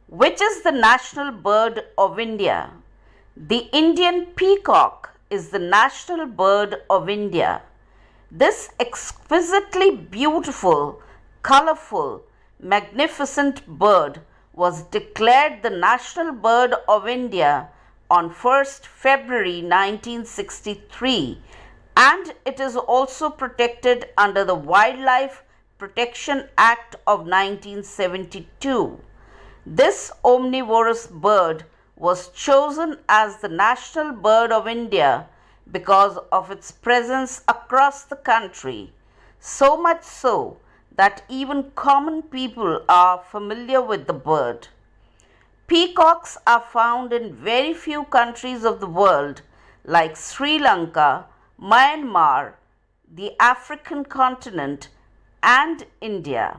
Which is the national bird of India? The Indian peacock is the national bird of India. This exquisitely beautiful, colorful, magnificent bird was declared the national bird of India on 1st February 1963, and it is also protected under the Wildlife Protection Act of 1972. This omnivorous bird was chosen as the national bird of India because of its presence across the country, so much so that even common people are familiar with the bird. Peacocks are found in very few countries of the world like Sri Lanka, Myanmar, the African continent, and India.